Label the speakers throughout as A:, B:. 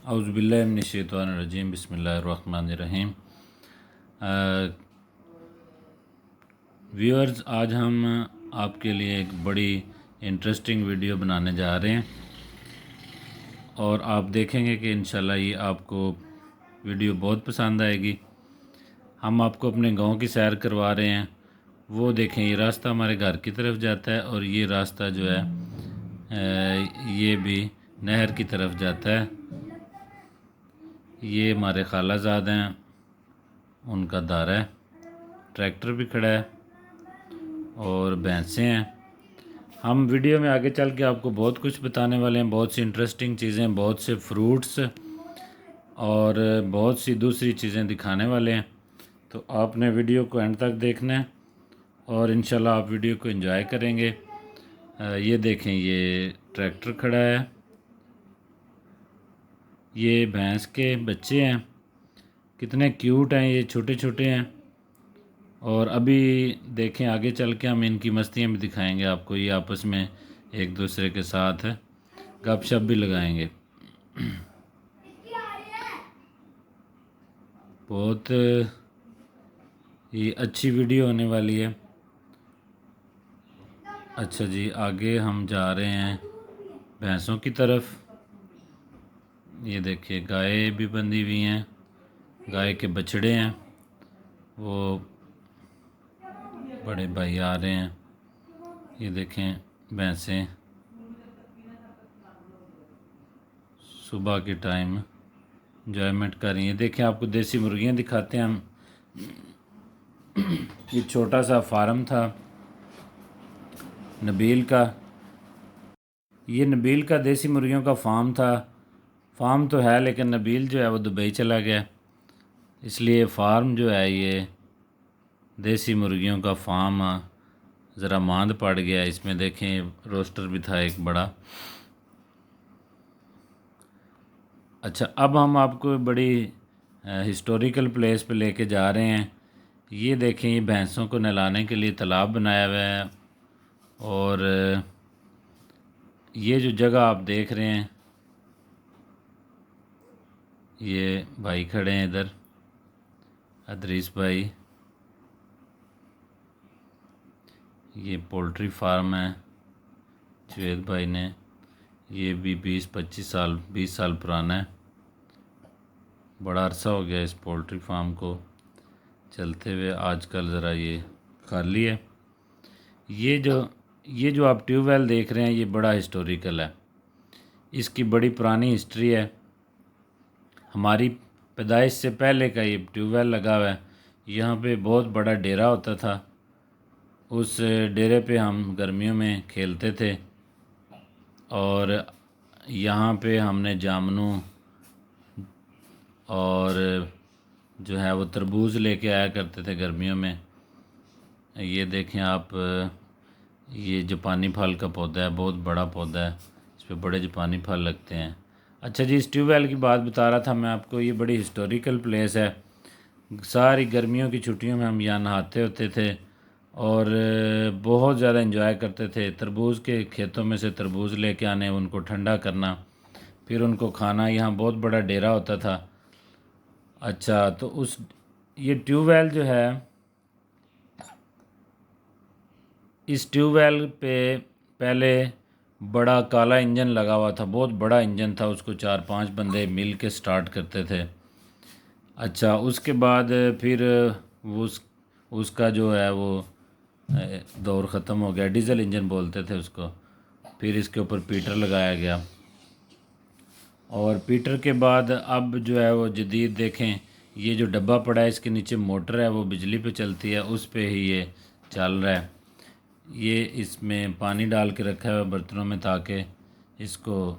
A: औज़ुबिल्लाहि मिनश्शैतानिर्रजीम बिस्मिल्लाहिर्रहमानिर्रहीम। व्यूअर्स, आज हम आपके लिए एक बड़ी इंटरेस्टिंग वीडियो बनाने जा रहे हैं और आप देखेंगे कि इंशाल्लाह ये आपको वीडियो बहुत पसंद आएगी। हम आपको अपने गांव की सैर करवा रहे हैं। वो देखें, ये रास्ता हमारे घर की तरफ जाता है और ये रास्ता जो है ये भी नहर की तरफ जाता है। ये हमारे खालाजाद हैं, उनका दारा है, ट्रैक्टर भी खड़ा है और भैंसें हैं। हम वीडियो में आगे चल के आपको बहुत कुछ बताने वाले हैं, बहुत सी इंटरेस्टिंग चीज़ें, बहुत से फ्रूट्स और बहुत सी दूसरी चीज़ें दिखाने वाले हैं। तो आपने वीडियो को एंड तक देखना है और इंशाल्लाह आप वीडियो को एंजॉय करेंगे। ये देखें, ये ट्रैक्टर खड़ा है, ये भैंस के बच्चे हैं, कितने क्यूट हैं, ये छोटे छोटे हैं। और अभी देखें, आगे चल के हम इनकी मस्तियाँ भी दिखाएंगे आपको। ये आपस में एक दूसरे के साथ गपशप भी लगाएंगे। बहुत ये अच्छी वीडियो होने वाली है। अच्छा जी, आगे हम जा रहे हैं भैंसों की तरफ। ये देखिए, गाय भी बंधी हुई हैं, गाय के बछड़े हैं। वो बड़े भाई आ रहे हैं। ये देखें, भैंसें सुबह के टाइम इंजॉयमेंट कर रही हैं। देखें, आपको देसी मुर्गियाँ दिखाते हैं हम। ये छोटा सा फार्म था नबील का। ये नबील का देसी मुर्गियों का फार्म था। फार्म तो है, लेकिन नबील जो है वो दुबई चला गया, इसलिए फार्म जो है ये देसी मुर्गियों का फार्म ज़रा मांद पड़ गया। इसमें देखें, रोस्टर भी था एक बड़ा। अच्छा, अब हम आपको बड़ी हिस्टोरिकल प्लेस पे लेके जा रहे हैं। ये देखें, ये भैंसों को नहलाने के लिए तालाब बनाया हुआ है और ये जो जगह आप देख रहे हैं, ये भाई खड़े हैं इधर, अदरीस भाई। ये पोल्ट्री फार्म है जुवेद भाई ने। ये भी 20 साल पुराना है। बड़ा अरसा हो गया इस पोल्ट्री फार्म को चलते हुए, आजकल ज़रा ये खाली है। ये जो आप ट्यूबवेल देख रहे हैं, ये बड़ा हिस्टोरिकल है। इसकी बड़ी पुरानी हिस्ट्री है। हमारी पैदाइश से पहले का ये ट्यूबवेल लगा हुआ है। यहाँ पे बहुत बड़ा डेरा होता था। उस डेरे पे हम गर्मियों में खेलते थे और यहाँ पे हमने जामनू और जो है वो तरबूज लेके आया करते थे गर्मियों में। ये देखें आप, ये जापानी फल का पौधा है, बहुत बड़ा पौधा है, इस पर बड़े जापानी फल लगते हैं। अच्छा जी, इस ट्यूबवेल की बात बता रहा था मैं आपको। ये बड़ी हिस्टोरिकल प्लेस है। सारी गर्मियों की छुट्टियों में हम यहाँ नहाते होते थे और बहुत ज़्यादा इंजॉय करते थे। तरबूज के खेतों में से तरबूज लेके आने, उनको ठंडा करना, फिर उनको खाना। यहाँ बहुत बड़ा डेरा होता था। अच्छा, तो उस ये ट्यूबवेल जो है, इस ट्यूबवेल पे पहले बड़ा काला इंजन लगा हुआ था, बहुत बड़ा इंजन था। उसको 4-5 बंदे मिल के स्टार्ट करते थे। अच्छा, उसके बाद फिर उसका जो है वो दौर ख़त्म हो गया। डीजल इंजन बोलते थे उसको। फिर इसके ऊपर पीटर लगाया गया और पीटर के बाद अब जो है वो जदीद देखें, ये जो डब्बा पड़ा है, इसके नीचे मोटर है, वो बिजली पे चलती है, उस पे ही ये चल रहा है। ये इसमें पानी डाल के रखा है बर्तनों में, ताकि इसको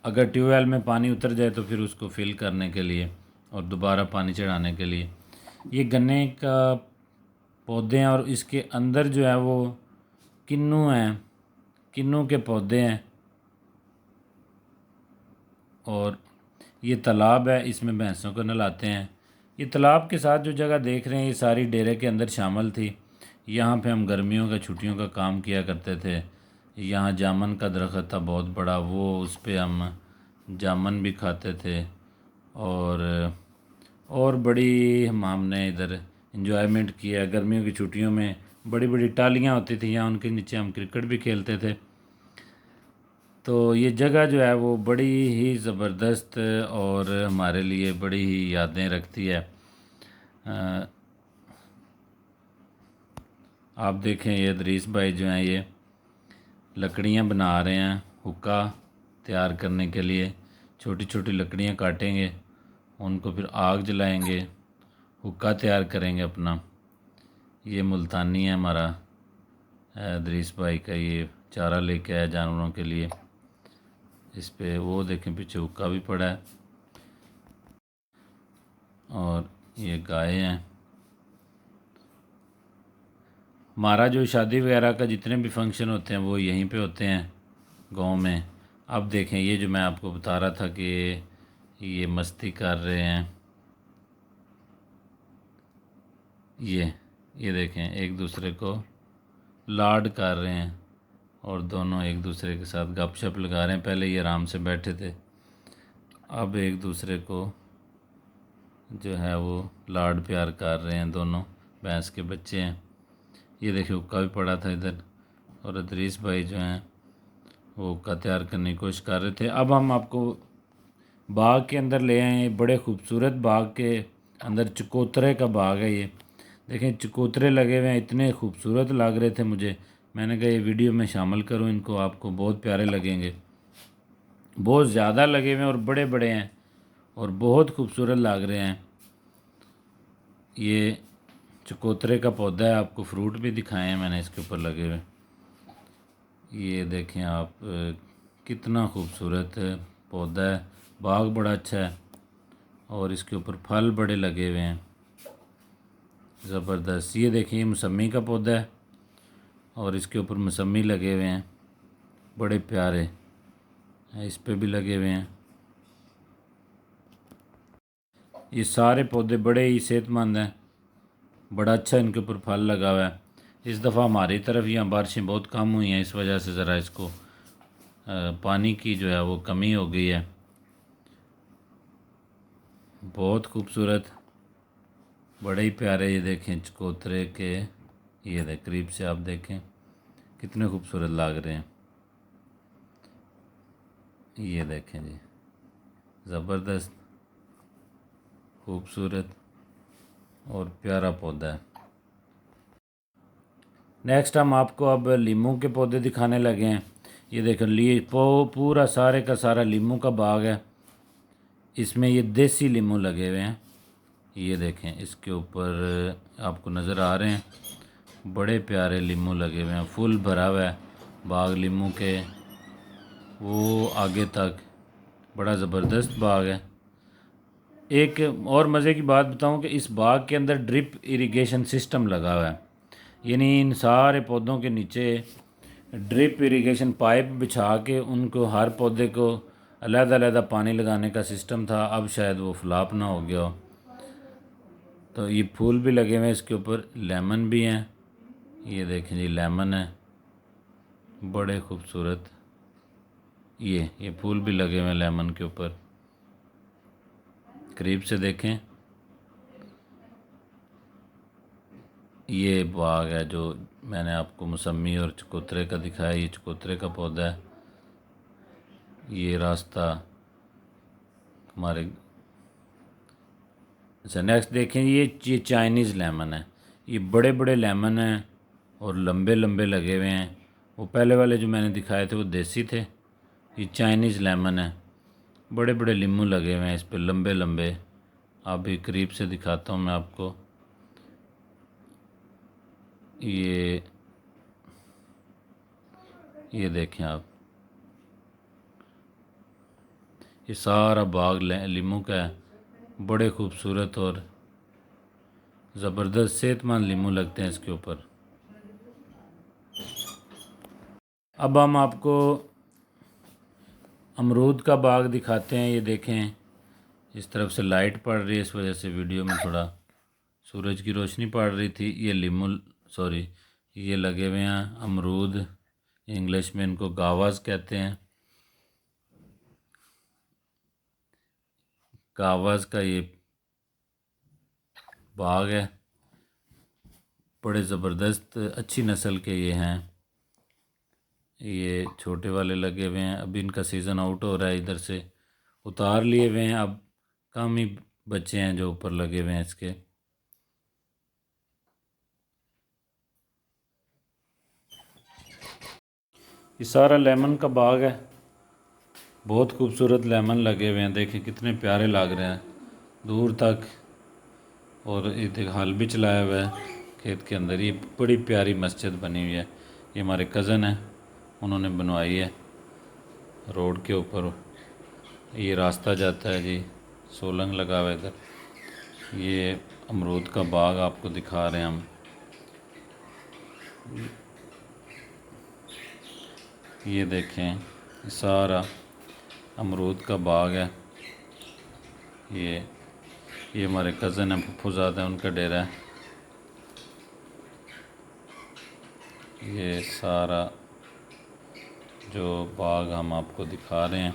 A: अगर ट्यूबवेल में पानी उतर जाए तो फिर उसको फिल करने के लिए और दोबारा पानी चढ़ाने के लिए। ये गन्ने का पौधे हैं और इसके अंदर जो है वो किन्नू हैं, किन्नू के पौधे हैं। और ये तालाब है, इसमें भैंसों को नहलाते हैं। ये तालाब के साथ जो जगह देख रहे हैं, ये सारी डेरे के अंदर शामिल थी। यहाँ पे हम गर्मियों का छुट्टियों का काम किया करते थे। यहाँ जामन का दरख्त था बहुत बड़ा, वो उस पर हम जामुन भी खाते थे। और बड़ी हमने इधर इन्जॉयमेंट किया। गर्मियों की छुट्टियों में बड़ी बड़ी टालियाँ होती थी, यहाँ उनके नीचे हम क्रिकेट भी खेलते थे। तो ये जगह जो है वो बड़ी ही ज़बरदस्त और हमारे लिए बड़ी ही यादें रखती है। आप देखें, ये इदरीस भाई जो हैं ये लकड़ियाँ बना रहे हैं हुक्का तैयार करने के लिए। छोटी छोटी लकड़ियाँ काटेंगे, उनको फिर आग जलाएंगे, हुक्का तैयार करेंगे अपना। ये मुल्तानी है हमारा इदरीस भाई का, ये चारा लेके आया जानवरों के लिए। इस पे वो देखें पीछे हुक्का भी पड़ा है। और ये गाय हैं। हमारा जो शादी वगैरह का जितने भी फंक्शन होते हैं वो यहीं पे होते हैं गांव में। अब देखें, ये जो मैं आपको बता रहा था कि ये मस्ती कर रहे हैं, ये देखें एक दूसरे को लाड कर रहे हैं और दोनों एक दूसरे के साथ गपशप लगा रहे हैं। पहले ये आराम से बैठे थे, अब एक दूसरे को जो है वो लाड प्यार कर रहे हैं। दोनों भैंस के बच्चे हैं। ये देखिए हुक्का भी पड़ा था इधर, और इदरीस भाई जो हैं वो हुक्का तैयार करने की कोशिश कर रहे थे। अब हम आपको बाग के अंदर ले आए। बड़े खूबसूरत बाग के अंदर चकोतरे का बाग है ये। देखें चकोतरे लगे हुए हैं, इतने खूबसूरत लग रहे थे मुझे। मैंने कहा ये वीडियो में शामिल करूं इनको, आपको बहुत प्यारे लगेंगे। बहुत ज़्यादा लगे हुए हैं और बड़े बड़े हैं और बहुत खूबसूरत लग रहे हैं। ये चकोतरे का पौधा है, आपको फ्रूट भी दिखाए हैं मैंने इसके ऊपर लगे हुए। ये देखें आप, कितना खूबसूरत पौधा है। बाग बड़ा अच्छा है और इसके ऊपर फल बड़े लगे हुए हैं ज़बरदस्त। ये देखिए मौसमी का पौधा है और इसके ऊपर मौसमी लगे हुए हैं बड़े प्यारे। इस पे भी लगे हुए हैं। ये सारे पौधे बड़े ही सेहतमंद हैं, बड़ा अच्छा इनके ऊपर फल लगा हुआ है। इस दफ़ा हमारी तरफ यहाँ बारिशें बहुत कम हुई हैं, इस वजह से ज़रा इसको पानी की जो है वो कमी हो गई है। बहुत खूबसूरत, बड़े ही प्यारे। ये देखें चकोतरे के, ये देख करीब से आप देखें कितने खूबसूरत लग रहे हैं। ये देखें जी, ज़बरदस्त खूबसूरत और प्यारा पौधा है। नेक्स्ट हम आपको अब लीमू के पौधे दिखाने लगे हैं। ये देखें पूरा सारे का सारा लीमू का बाग है। इसमें ये देसी लीमू लगे हुए हैं। ये देखें इसके ऊपर आपको नज़र आ रहे हैं, बड़े प्यारे लीमू लगे हुए हैं। फुल भरा हुआ है बाग लीमू के, वो आगे तक बड़ा ज़बरदस्त बाग है। एक और मज़े की बात बताऊं कि इस बाग के अंदर ड्रिप इरिगेशन सिस्टम लगा हुआ है। यानी इन सारे पौधों के नीचे ड्रिप इरिगेशन पाइप बिछा के उनको हर पौधे को अलग-अलग पानी लगाने का सिस्टम था। अब शायद वो फ्लॉप ना हो गया हो। तो ये फूल भी लगे हुए हैं इसके ऊपर, लेमन भी हैं। ये देखें जी लेमन है, बड़े खूबसूरत। ये फूल भी लगे हुए हैं लेमन के ऊपर, करीब से देखें। ये बाग है जो मैंने आपको मौसमी और चकोतरे का दिखाया। ये चकोतरे का पौधा है। ये रास्ता हमारे। अच्छा नेक्स्ट देखें, ये चाइनीज़ लेमन है। ये बड़े बड़े लेमन हैं और लंबे लंबे लगे हुए हैं। वो पहले वाले जो मैंने दिखाए थे वो देसी थे, ये चाइनीज़ लेमन है। बड़े बड़े लीमू लगे हुए हैं इस पर, लंबे लंबे। आप भी करीब से दिखाता हूँ मैं आपको। ये देखें आप, ये सारा बाग लीमू का है। बड़े खूबसूरत और ज़बरदस्त सेहतमंद लीमू लगते हैं इसके ऊपर। अब हम आपको अमरूद का बाग दिखाते हैं। ये देखें, इस तरफ से लाइट पड़ रही है, इस वजह से वीडियो में थोड़ा सूरज की रोशनी पड़ रही थी। ये सॉरी, ये लगे हुए हैं अमरूद, इंग्लिश में इनको गावास कहते हैं। कावाज़ का ये बाग है, बड़े ज़बरदस्त अच्छी नस्ल के ये हैं। ये छोटे वाले लगे हुए हैं, अभी इनका सीज़न आउट हो रहा है, इधर से उतार लिए हुए हैं, अब कम ही बच्चे हैं जो ऊपर लगे हुए हैं इसके। ये सारा लेमन का बाग है, बहुत खूबसूरत लेमन लगे हुए हैं, देखें कितने प्यारे लग रहे हैं दूर तक। और ये हल भी चलाया हुआ है खेत के अंदर। ये बड़ी प्यारी मस्जिद बनी हुई है, ये हमारे कज़न हैं, उन्होंने बनवाई है। रोड के ऊपर ये रास्ता जाता है जी, सोलंग लगा हुआ है इधर। ये अमरूद का बाग आपको दिखा रहे हैं हम। ये देखें सारा अमरूद का बाग है। ये हमारे कज़न हैं, फुफूज़ाद हैं, उनका डेरा है। ये सारा जो बाग हम आपको दिखा रहे हैं,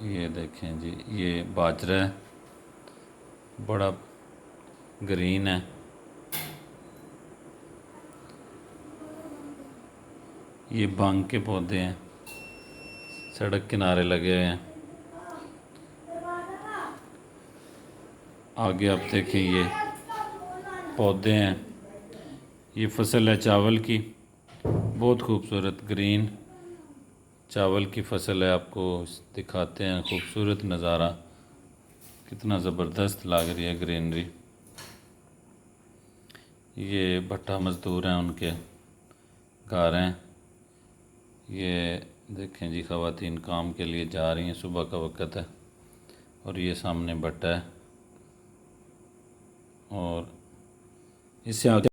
A: ये देखें जी, ये बाजरा है, बड़ा ग्रीन है। ये भांग के पौधे हैं, सड़क किनारे लगे हुए हैं। आगे आप देखें ये पौधे हैं, ये फसल है चावल की, बहुत खूबसूरत ग्रीन चावल की फसल है। आपको दिखाते हैं खूबसूरत नज़ारा, कितना ज़बरदस्त लग रही है ग्रीनरी। ये भट्टा मज़दूर हैं, उनके घर हैं। ये देखें जी, ख़वातीन काम के लिए जा रही हैं, सुबह का वक़्त है। और ये सामने भट्टा है, और इससे आगे